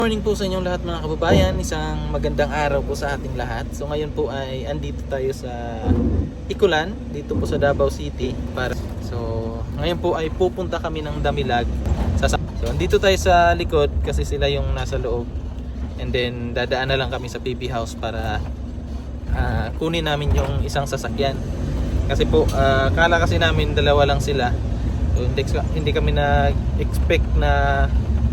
Morning po sa inyong lahat mga kababayan, isang magandang araw po sa ating lahat. So ngayon po ay andito tayo sa Ikulan, dito po sa Davao City ngayon po ay pupunta kami ng Damilag. So andito tayo sa likod kasi sila yung nasa loob. And then dadaan na lang kami sa PB House para kunin namin yung isang sasakyan. Kasi po kala kasi namin dalawa lang sila. So hindi kami na-expect na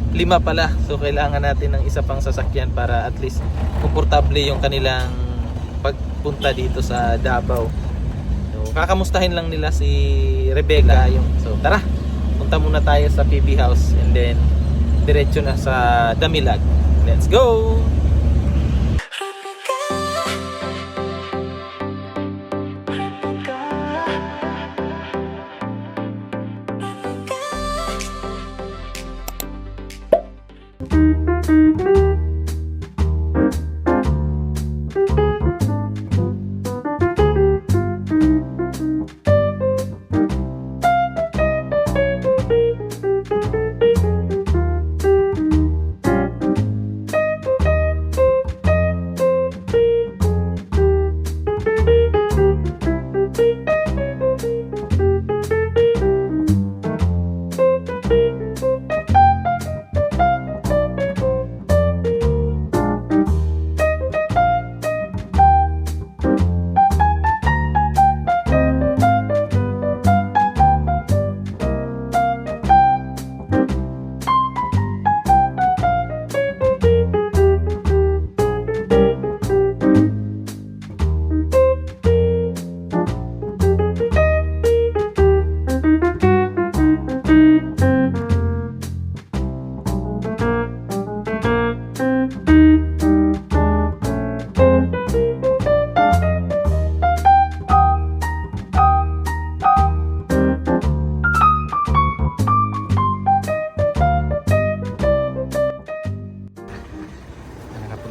5 pala. So kailangan natin ng isa pang sasakyan para at least komportable yung kanilang pagpunta dito sa Davao. So kakamustahin lang nila si Rebecca so tara, punta muna tayo sa PB House and then diretso na sa Damilag. Let's go!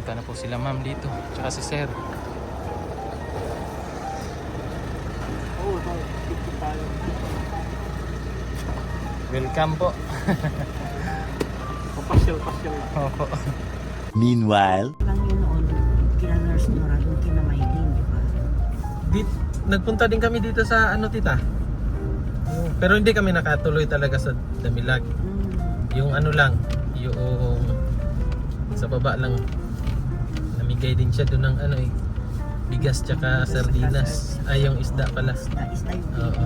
Na po sila ma'am dito tsaka si sir. Welcome po. Pasyal. Opo. Meanwhile, lang yun noon, kina-nurse Nora, yung kinamaylin, di ba? Nagpunta din kami dito sa ano tita. Pero hindi kami nakatuloy talaga sa Damilag. Yung ano lang, yung sa baba lang namigay din siya doon ng ano bigas tsaka sardinas. Ay yung isda pala. Isda yung Oo.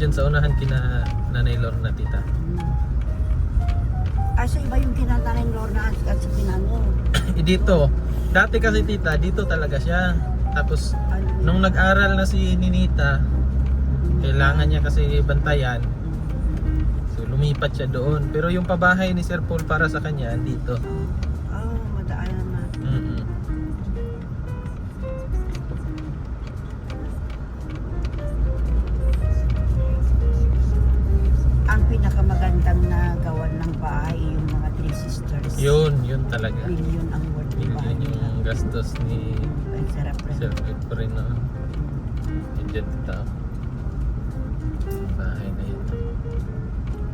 Diyan sa unahan kina Nanay Lorna tita. Asa iba yung kinantarin Lorna at sa Pinano. Dito, dati kasi tita, dito talaga siya. Tapos nung nag-aral na si Ninita, kailangan niya kasi bantayan. So lumipat siya doon. Pero yung pabahay ni Sir Paul para sa kanya dito. Madaanan na. Ang pinakamagandang na gawan ng bahay yung mga Three Sisters. Yun talaga. Million ang worth ng bahay Yun yung gastos ni Ay, sarap rin. Sir Efren no. Yun dyan tita. Bahay na yun.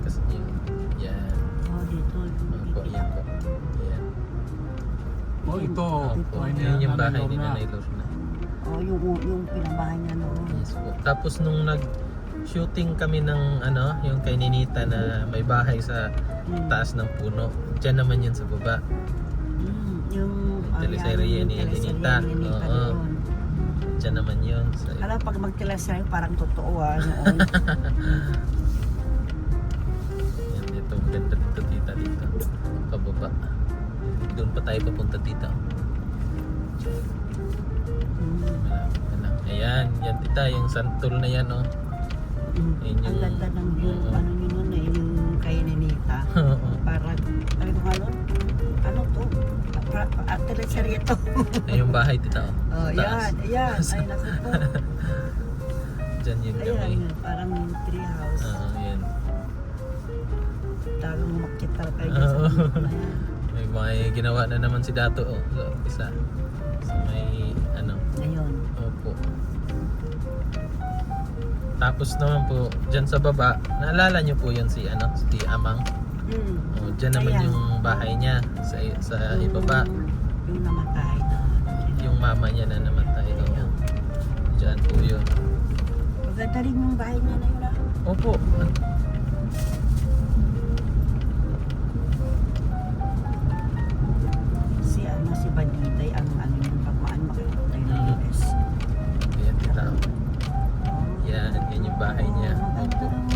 Kasi yun. Yan. Dito. Opo, yan po. Yan. Ito. Opo, yun yung bahay ni Nanay Lorna. Yung pinabahay niya noon. Yes po. Tapos nung nag-shooting kami ng ano, yung kay Ninita na may bahay sa taas ng puno. Diyan naman yun sa baba. Yung teleserye ni Ninita. Oo. Diyan naman yun. Alam, pag mag-teleserye parang totoo noon. Yan dito. Ganda dito tita dito. Pababa. Doon pa tayo papunta tita. Ayan. Yan tita. Yung santol na yan oh. Yun Ang ganda ng yung ano nyo nun yung kay Ninita. Parang, ano ko nga nun? Ano to? Teleserye to. Ay, yung bahay tita oh. Ayan. Ay, naku po. Diyan yun kami. Ayan, parang tree house. Yan. Talagang umakyat talaga kayo sa bundok na yan. May ginawa na naman si Dato sa umpisa. So may ano. Ngayon. Opo. Tapos naman po, dyan sa baba, naalala nyo po yun si Amang? Oh, dyan naman Ayan. yung bahay niya sa ibaba. Yung namatay na. Yung mama niya na namatay. Oh. Dyan po yun. Maganda rin yung bahay niya na yun. Opo. Si Bandiday ang ano yung pagmaan makikita tayo ng US. Ayan, tita. Yan yung bahay niya.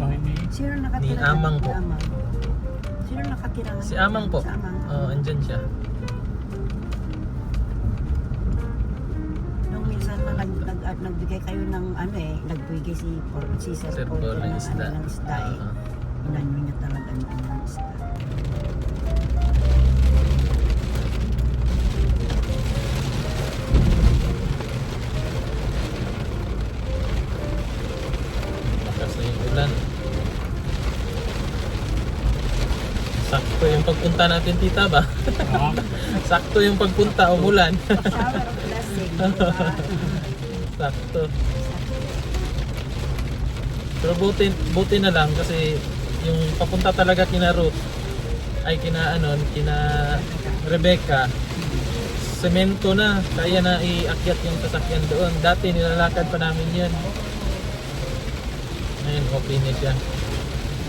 Bahay ni Sino nakatira? Ni Amang dyan? po. Amang. Sino nakatira? Si Amang po. Si Amang. Oh, andyan siya. Nung minsan na nagbigay kayo ng ano nagbigay si Sir Sir Paul Paul ng isda. ng isda Inano niya talaga ng isda. Lakas na yung ulan. Sakto yung pagpunta natin, tita ba? Sakto yung pagpunta, umulan. Shower of blessing. Diba? Sakto. Pero buti na lang kasi yung papunta talaga kina Ruth ay kina Rebecca, semento na, kaya na iakyat yung sasakyan doon. Dati nilalakad pa namin yun. Ngayon okay na siya.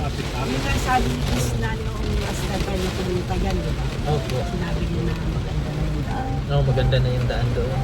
Yung nga sabi ni Chris na nung last time na pumunta dyan, di ba? Opo. Sinabi niya na maganda na yung daan. No, maganda na yung daan doon.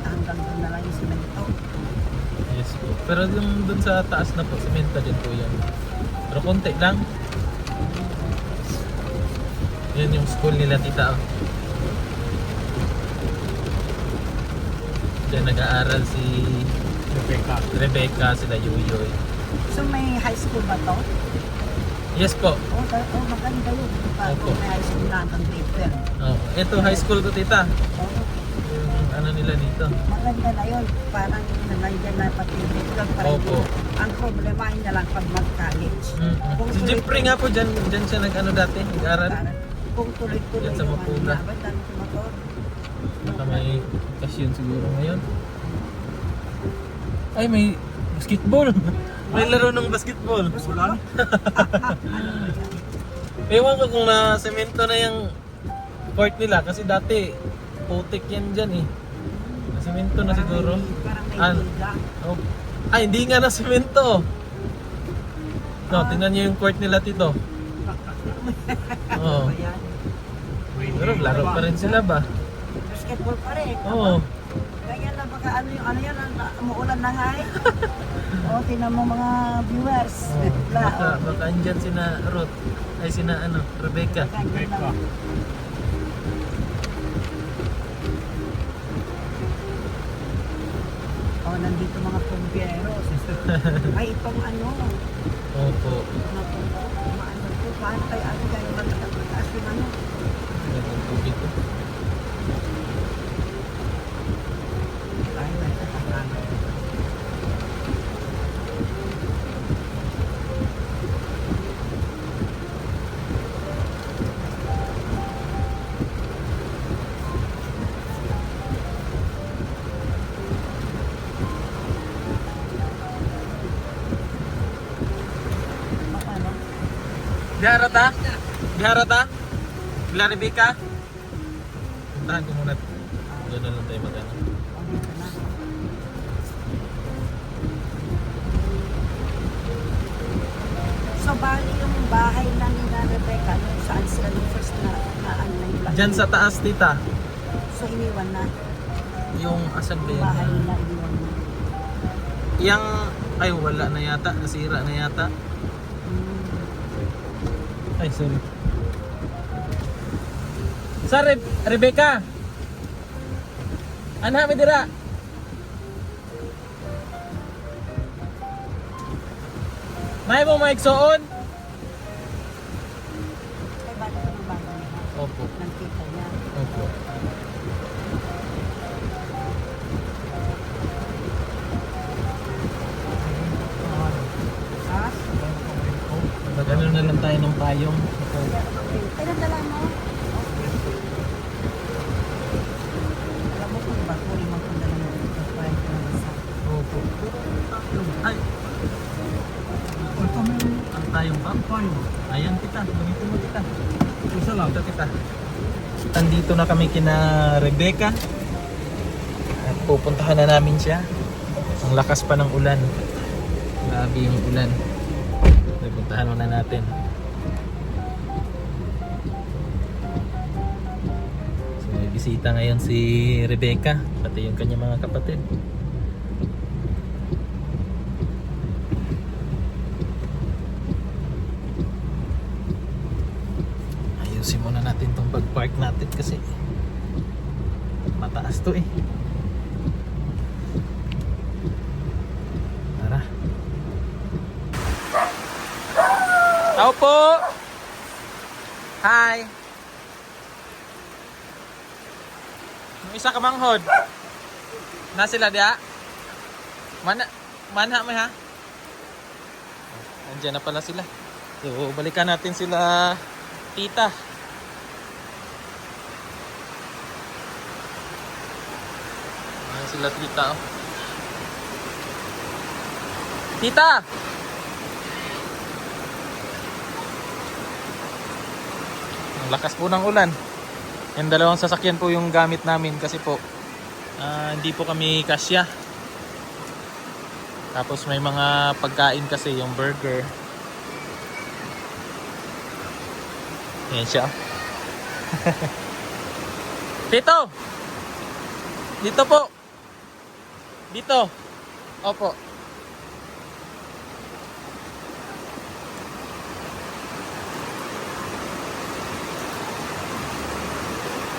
Hanggang doon na lang yung simento. Yes po. Pero yung dun sa taas na po, semento din po yan. Pero konti lang. Yan yung school nila, tita. Oh. Diyan nag-aaral si Rebecca, sila Yuyoy. So may high school ba to? Yes po. Maganda yun. Opo. May high school na hanggang grade 12. Oh, ito high school ko, tita. Oo. Yung ano nila dito. Maganda na yun. Parang nandiyan na pati yung grade 12. Parang Opo. ang problema ay na lang pag mag-college. Kung Si Jeffrey nga po, dyan siya nag-ano dati, nag-aaral. Kung tuloy-tuloy Yan sa Mapula. Ba't dami si motor? Baka may okasyon siguro ngayon. Ay, may basketball. May laro ng basketball. Ulan? Ewan ko kung na semento na yung court nila kasi dati putik yan dyan eh. Na semento na siguro. Parang may An- liga. Oh. Ay, hindi nga na semento. No, tingnan niyo yung court nila, tito. Oo. Ano ba yan? Pero laro pa rin sila ba? Basketball pa rin. Oo. Kaya lang baka ano yan, umuulan na nga eh. O, tinan mo mga viewers. Baka andyan sina Ruth. Ay, sina Rebecca. Rebecca. O, nandito mga pumpiyeros. Ay, itong ano, Opo. maano po, paano kayo mataas yung ano? Ayan ang tubig ko. Ay, may katakangan. Ano? Diharata? Diharata? Bila Rebecca? Puntahan ko muna. Doon na lang tayo mag-ano. O, dito na. So, bali yung bahay na ni Rebecca, nung saan sila nung first na ano na yung Diyan sa taas, tita. So, iniwan na. Yung asan ba Yung yun? bahay nila, iniwan na. Yang, ay wala na yata. Nasira na yata. Ay, sorry. Sa Rebecca! Ana, may dira! May mo maigsoon? Ay, bago ko ng bago niya. Opo. Ng tita niya. Opo. As? Mag-ano na lang tayo ng payong. Ay, nadala mo? Alam mo kung ba, kung limang kung dala mo dito, kahit na isa. Opo. Ay! Ang tayong bampay. Ayan kita. Gamitin mo kita. Isa lang. Ito kita. Nandito na kami kina Rebecca. At pupuntahan na namin siya. Ang lakas pa ng ulan. Grabe yung ulan. Pupuntahan muna natin. So may bisita ngayon si Rebecca. Pati yung kanyang mga kapatid. Ayusin muna natin tong pag-park natin kasi mataas to eh. Tara. Tao po! Hi! Yung isa ka manghod. Na sila dia? Manha may ha? Andiyan na pala sila. So, balikan natin sila tita. Ayan sila tita. Oh. Tita! Ang lakas po ng ulan. Yung dalawang sasakyan po yung gamit namin kasi po hindi po kami kasya. Tapos may mga pagkain kasi yung burger. Ayan siya. Tito! Dito po. Dito. Opo.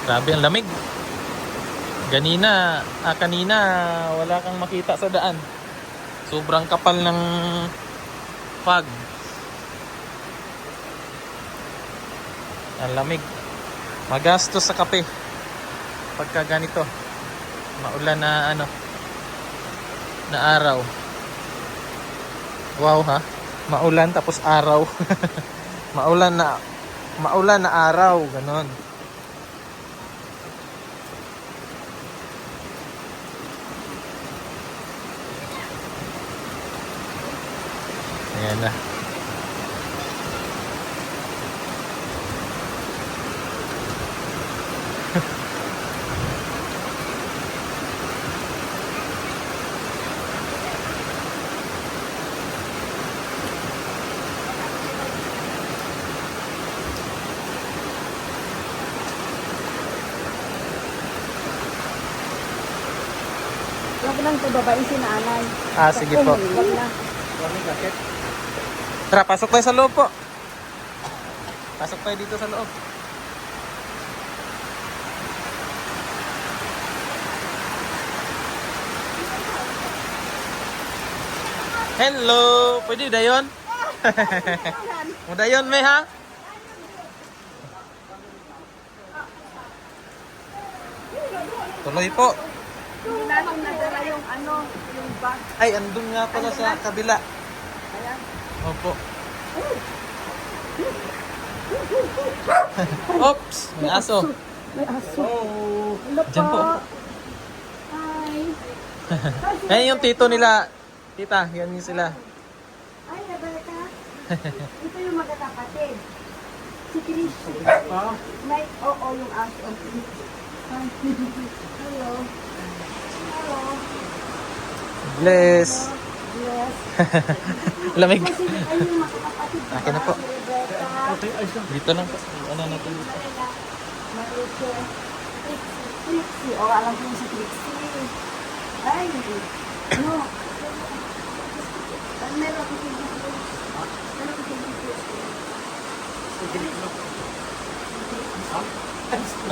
Grabe ang lamig. Kanina wala kang makita sa daan. Sobrang kapal ng fog. Ang lamig. Magastos sa kape pagka ganito. Maulan na na araw. Wow ha. Maulan tapos araw. maulan na araw, ganon. Ayan na. Huwag lang ito babae si nanay. Sige po. Huwag na. Tara, pasok tayo sa loob po. Pasok tayo dito sa loob. Hello! Pwede dayon? Mudayon may ha? Tuloy po. Hindi natin nadala yung yung bag. Ay, andun nga pala sa kabila. Ayan. Opo. Oops! May aso. May aso. Hello po. Diyan po. Hi. Ayan yung tito nila. Tita, yan yung sila. Ay, Rebecca. Ito yung magkakapatid. Si Chrissy. May, oo, yung aso. Hi. Hello. Hello. Bless. Yes. Lamig. Kasi ay yung makakapatid. Akin na po. Si Rebecca. Dito lang po. Ano natin dito? Marucho. Trixie. O, alam ko yung si Trixie. Ay, no. Meron ako si Trixie. Meron ako si Trixie.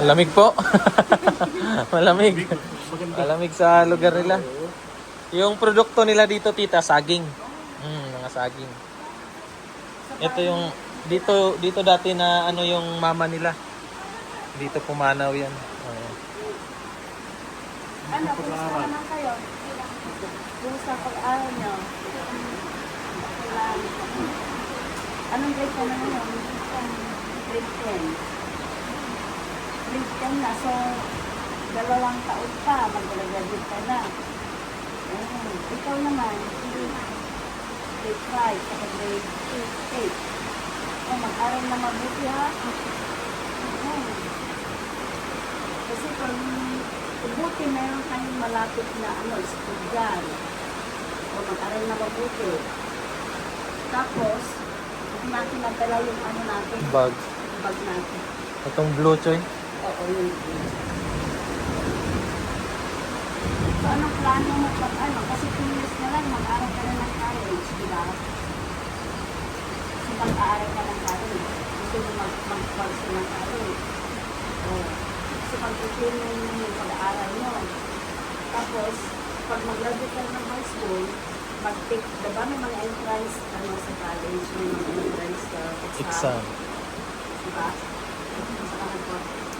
Malamig po. Malamig. Malamig sa lugar nila. Yung produkto nila dito, tita, saging. Mga saging. Ito yung dito dati na ano yung mama nila. Dito pumanaw yan. Oo. Ano, kumusta naman kayo? Kumusta pag-aaral nyo? Anong grade ka na ngayon? Grade 10. Grade 10 na, so 2 taon pa, mag-graduate ka na. Ikaw naman, grade 5, saka grade 8. Mag-aral na mabuti ha. Kasi kung buti meron kayong malapit na estudyar. O mag-aral na mabuti. Tapos, natin nagdala yung natin. Bag. Bag natin. Itong blue choy. Oo, yun. So, anong plano mo pag Kasi 2 years na lang, mag-aral ka na ng college, di ba? So, mag-aaral ka ng college. Gusto mo mag-pulse ng college. So, pag-continue mo yung pag-aaral mo. Tapos, pag mag-graduate ka ng high school, mag-take, diba may mga entrance sa college, may mga entrance exam. Diba?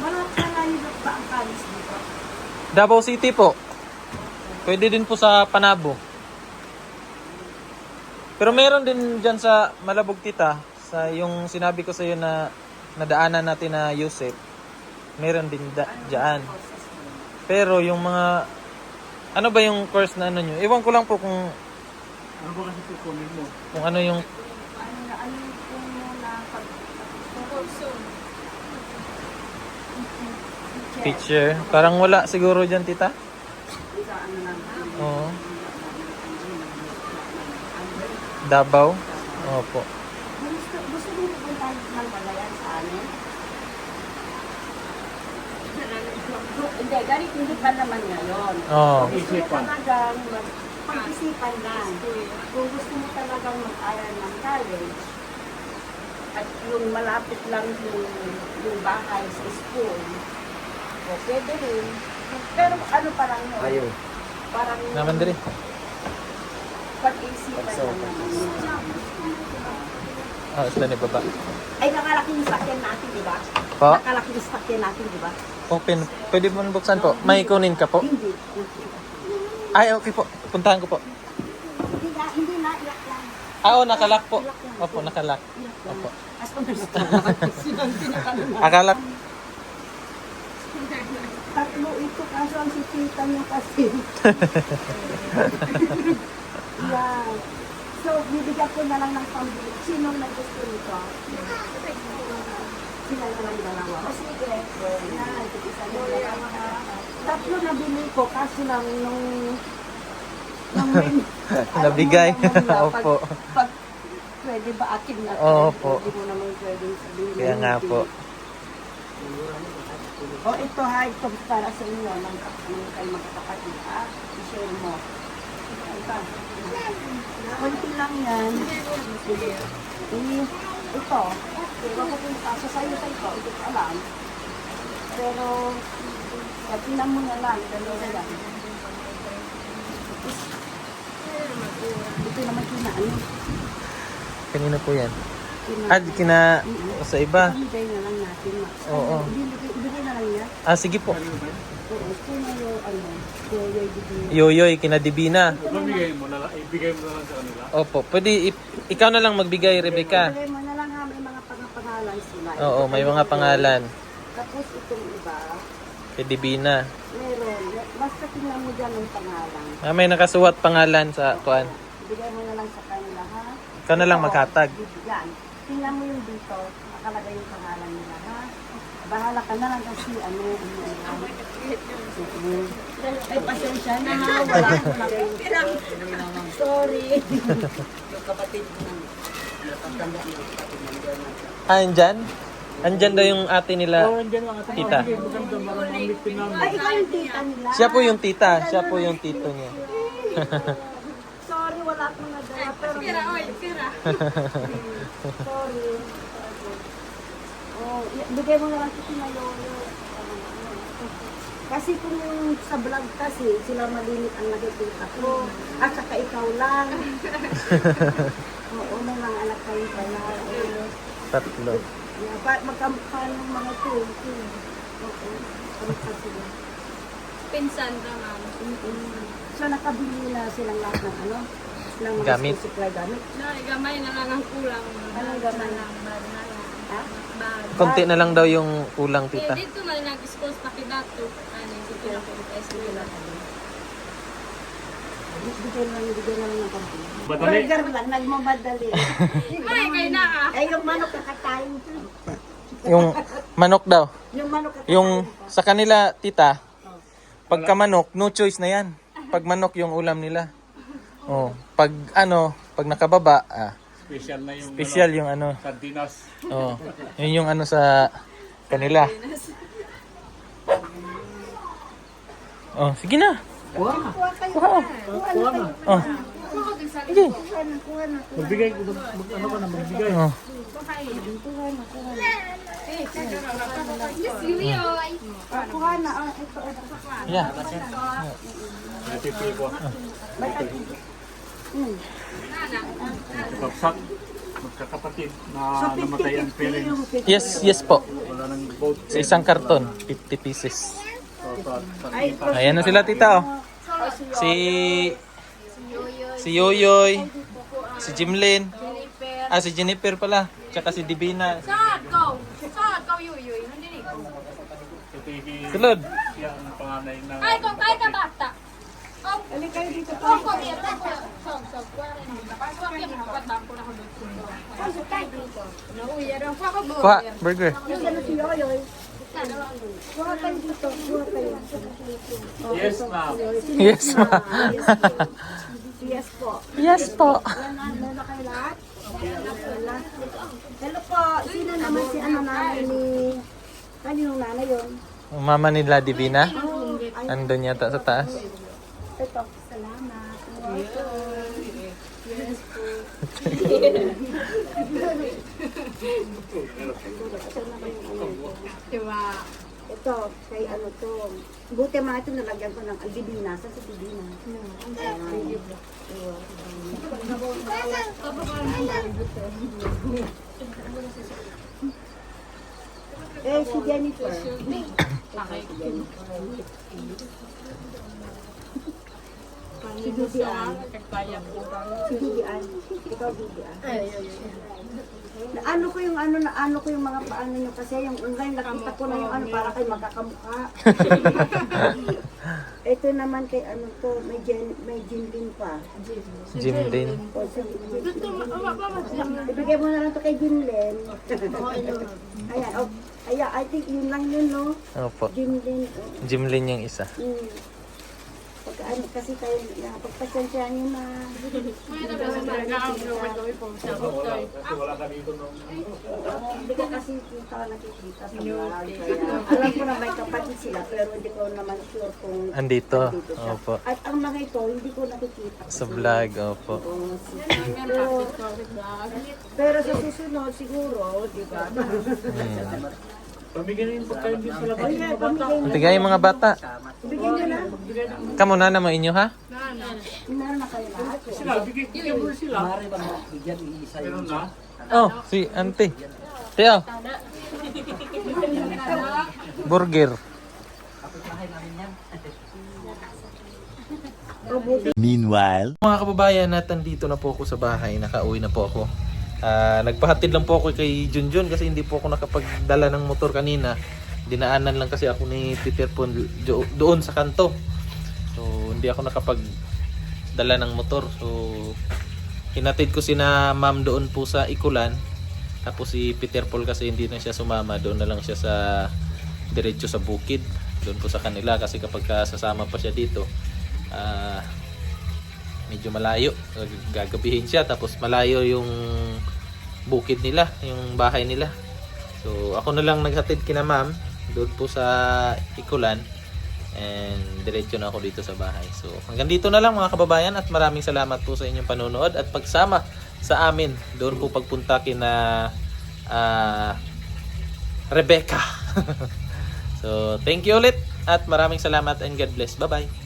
Wala ka layo ba ang college dito? Davao City po. Pwede din po sa Panabo. Pero meron din dyan sa Malabog Tita, sa yung sinabi ko sa iyo na nadaanan natin na Yusef. Meron din dyan. Pero yung mga ano ba yung course na ano nyo? Iwan ko lang po kung Ano ba kasi kukunin mo? kung ano yung Ano kung muna pag teacher. Parang wala siguro dyan, tita. Oo. Davao. Opo. Gusto mo pupunta ng Balayan sa amin? Hindi, ganit hindi pa naman ngayon. Oo. Gusto mo talagang pag-isipan lang. Kung gusto mo talagang mag-aral ng college, at yung malapit lang yung bahay sa school, o pwede rin. Pero ano pa lang yun? Ayaw. Parang Naman din. pag-isipan lang naman yun. Ah, sila ni baba. Ay, nakalaki yung sakyan natin, di ba? Po? Nakalaki yung sakyan natin, di ba? Open. Pwede mo buksan po. May kunin ka po. Hindi. Ay, okay po. Puntahan ko po. Hindi na, iyak lang. Ah, oo, nakalak po. Opo, nakalak. Opo. As understand. Akala Tatlo ito, kaso ang sisita niya kasi. Yeah. So, bibigyan ko na lang ng pambili. Sinong naggusto nito? Sila na lang dalawa. O sige. Yan, isa na dalawa. Tatlo na bili ko, kaso lang nung nabigay. Opo. Pag pwede ba akin na? Opo. Hindi mo naman pwede sabihin. Kaya nga po. O ito ha, ito para sa inyo ng kayo magkakapatid ha. I-share mo. Ito. Kunti lang yan. Ito. Pero kung paso sa'yo sa ito, hindi ko alam. Pero, tingnan mo na lang. Dalawa yan. Ito naman kinaano. Kanina po yan. Ah, kina sa iba. Ibigay na lang natin. Oo. Ibigay na lang niya. Ah, sige po. Oo. Kung yung bibigay. Yoyoy, kina Divina. Ibigay mo na lang sa kanila. Opo, pwede ikaw na lang magbigay, Rebecca. Ibigay mo na lang ha, may mga pangalan sila. Oo, may mga pangalan. Tapos itong iba, Kay Divina. meron. Basta tingnan mo dyan ang pangalan. Ah, may nakasuwat pangalan sa kuan. Ibigay mo na lang sa kanila ha. Ikaw na lang maghatag. Yan. Tingnan mo yung dito, nakalagay yung pangalan nila ha. Bahala ka na lang kasi ano. Ay, pasensya na ha. Wala ko na kayo. Sorry. Yung kapatid mo. Ah, andyan? Andyan daw yung ate nila, tita. Ay, ikaw yung tita nila. Siya po yung tita, siya po yung tito niya. Sorry, wala akong nadala. Pero sorry. Oh, bigay mo na lang kasi na lolo. Kasi kung yung sa vlog kasi, sila malimit ang nakikita ko. At saka ikaw lang. Oo, na lang anak kayo pala. Tatlo. Magkamukha ng mga to. Oo. Kamukha sila. Pinsan na nga. So nakabili na silang lahat ng ano? Ng mga Gamit. school supply gamit. Gamay na lang ang kulang. Anong gamay? Lang, bag na lang. Ha? Bag. Konti na lang daw yung kulang, tita. Dito na lang schools na kidato. Ano, dito na Bigyan na lang ng kampanya. Madali. Burger lang, nagmamadali. Ay, kayo na ka. Eh, yung manok kakatayin. Yung manok daw. Yung manok kakatayin. Yung sa kanila, tita, pagka manok, no choice na yan. Pag manok yung ulam nila. Oh, pag pag nakababa, Special na yung special yung ano. sardinas. Oh, yun yung ano sa kanila. Oh, sige na. Kuha kayo. Kuha na. Oh. Sige. Magbigay, ano ka na, magbigay. Oh. Kuha na. Ito. Yeah. Natipi ko. Hmm. Bagsak. Magkakapatid na namatay ang parents. Yes po. Wala nang vote. Sa isang karton, 50 pieces. So, Ayan na sila, tita, oh. Si Yoyoy, si Jimlyn, si Jennifer pala, tsaka si Divina. Saan ko? Saan ko, Yuyoy? Hindi ko. Sulod. Siya ang panganay na... Kaya ka bata. Ali kayo dito. Ako, meron ako. Sob. Pasok yan. Kapatang ko na ako doon. Nauya rin ako. Kuha, burger. Yung ano si Yoyoy. Kuha kayo dito. Kuha kayo. Yes, ma'am. Yes, ma. Yes po. Yes po. Ano na kayo lahat? Hello po. Sino naman si ano nanay ni... Kaninong nanay yun? Mama nila Divina, Oh, ay, andun yata sa taas. ito. Salamat. Yes po. Diba? Ito, kay ano to. Buti mga ito nalagyan ko ng Divina. Sa Divina. Si Jennifer. Si Bibian. Si Bibian. Ikaw Bibian. Ano ko yung mga paano nyo kasi yung ngayon nakita ko na yung para kay magkakamukha. Ito naman kay ano to, may Jinlin pa. Jimlyn. O, ibigay mo na lang to kay Jinlin. Ayan, ayan, I think yun lang yun, no? Opo. Jinlin. Jimlyn yung isa. Pagkaano kasi kayo, pagpasensya nyo na. Kasi wala ka dito nung... Hindi ko kasi kita nakikita sa vlog. Alam ko na may kapatid sila, pero hindi ko naman sure kung Andito. siya. Opo. At ang mga ito, hindi ko nakikita. Sa vlog, opo. Pero sa susunod, siguro, di ba? Pamigyan yung pagkain din sa labas. Ay, pamigay na. Bigay yung mga bata. Bigyan nyo na. Kamo na naman inyo, ha? Inahan na kayo lahat. Sila, bigyan mo sila. Meron na. Oh, si auntie. Tiyo. Burger. Meanwhile, Mga kababayan, at nandito na po ako sa bahay. Nakauwi na po ako. Nagpahatid lang po ako kay Junjun kasi hindi po ako nakapagdala ng motor kanina. Dinaanan lang kasi ako ni Peter po doon sa kanto. So hindi ako nakapagdala ng motor. So hinatid ko sina ma'am doon po sa Ikulan. Tapos si Peter Paul kasi hindi na siya sumama. Doon na lang siya sa diretso sa bukid. Doon po sa kanila kasi kapag sasama pa siya dito medyo malayo. Gagabihin siya tapos malayo yung bukid nila, yung bahay nila. So ako na lang naghatid kina ma'am doon po sa Ikulan and diretso na ako dito sa bahay. So hanggang dito na lang mga kababayan at maraming salamat po sa inyong panonood at pagsama sa amin doon po pagpunta kina Rebecca. So thank you ulit at maraming salamat and God bless. Bye bye.